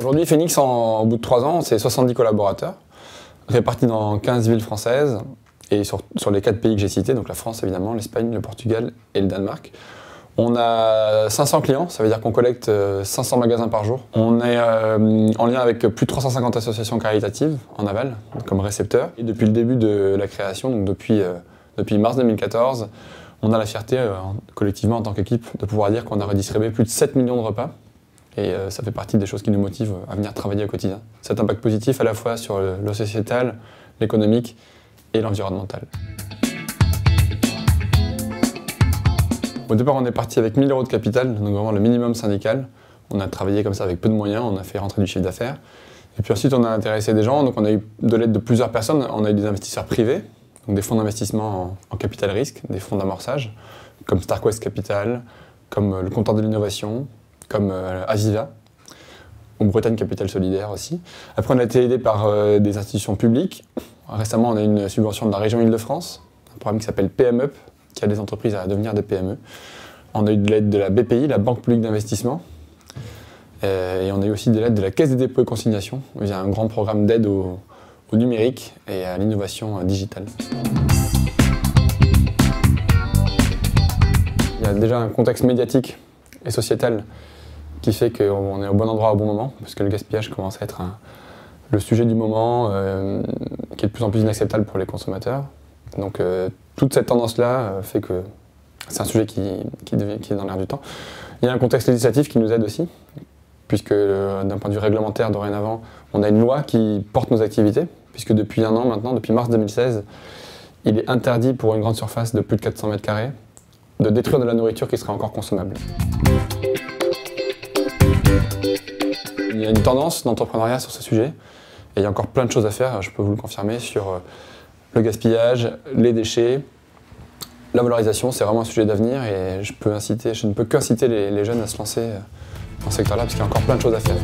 Aujourd'hui, Phoenix, au bout de 3 ans, c'est 70 collaborateurs, répartis dans 15 villes françaises et sur les 4 pays que j'ai cités, donc la France évidemment, l'Espagne, le Portugal et le Danemark. On a 500 clients, ça veut dire qu'on collecte 500 magasins par jour. On est en lien avec plus de 350 associations caritatives en aval, comme récepteurs. Et depuis le début de la création, donc depuis mars 2014, on a la fierté, collectivement en tant qu'équipe, de pouvoir dire qu'on a redistribué plus de 7 millions de repas. Et ça fait partie des choses qui nous motivent à venir travailler au quotidien. Cet impact positif à la fois sur le sociétal, l'économique et l'environnemental. Au départ, on est parti avec 1 000 € de capital, donc vraiment le minimum syndical. On a travaillé comme ça avec peu de moyens, on a fait rentrer du chiffre d'affaires. Et puis ensuite, on a intéressé des gens, donc on a eu de l'aide de plusieurs personnes. On a eu des investisseurs privés, donc des fonds d'investissement en capital risque, des fonds d'amorçage, comme StarQuest Capital, comme le Comptoir de l'innovation, comme Aviva, ou Bretagne Capital Solidaire aussi. Après, on a été aidé par des institutions publiques. Récemment, on a eu une subvention de la région Île-de-France, un programme qui s'appelle PME, qui aide les entreprises à devenir des PME. On a eu de l'aide de la BPI, la Banque publique d'investissement. Et on a eu aussi de l'aide de la Caisse des dépôts et consignations, via un grand programme d'aide au numérique et à l'innovation digitale. Il y a déjà un contexte médiatique et sociétal qui fait qu'on est au bon endroit au bon moment, parce que le gaspillage commence à être le sujet du moment, qui est de plus en plus inacceptable pour les consommateurs. Donc toute cette tendance-là fait que c'est un sujet qui est dans l'air du temps. Il y a un contexte législatif qui nous aide aussi, puisque d'un point de vue réglementaire, dorénavant, on a une loi qui porte nos activités, puisque depuis 1 an maintenant, depuis mars 2016, il est interdit pour une grande surface de plus de 400 m² de détruire de la nourriture qui serait encore consommable. Il y a une tendance d'entrepreneuriat sur ce sujet, et il y a encore plein de choses à faire, je peux vous le confirmer, sur le gaspillage, les déchets, la valorisation, c'est vraiment un sujet d'avenir et je ne peux qu'inciter les jeunes à se lancer dans ce secteur-là parce qu'il y a encore plein de choses à faire.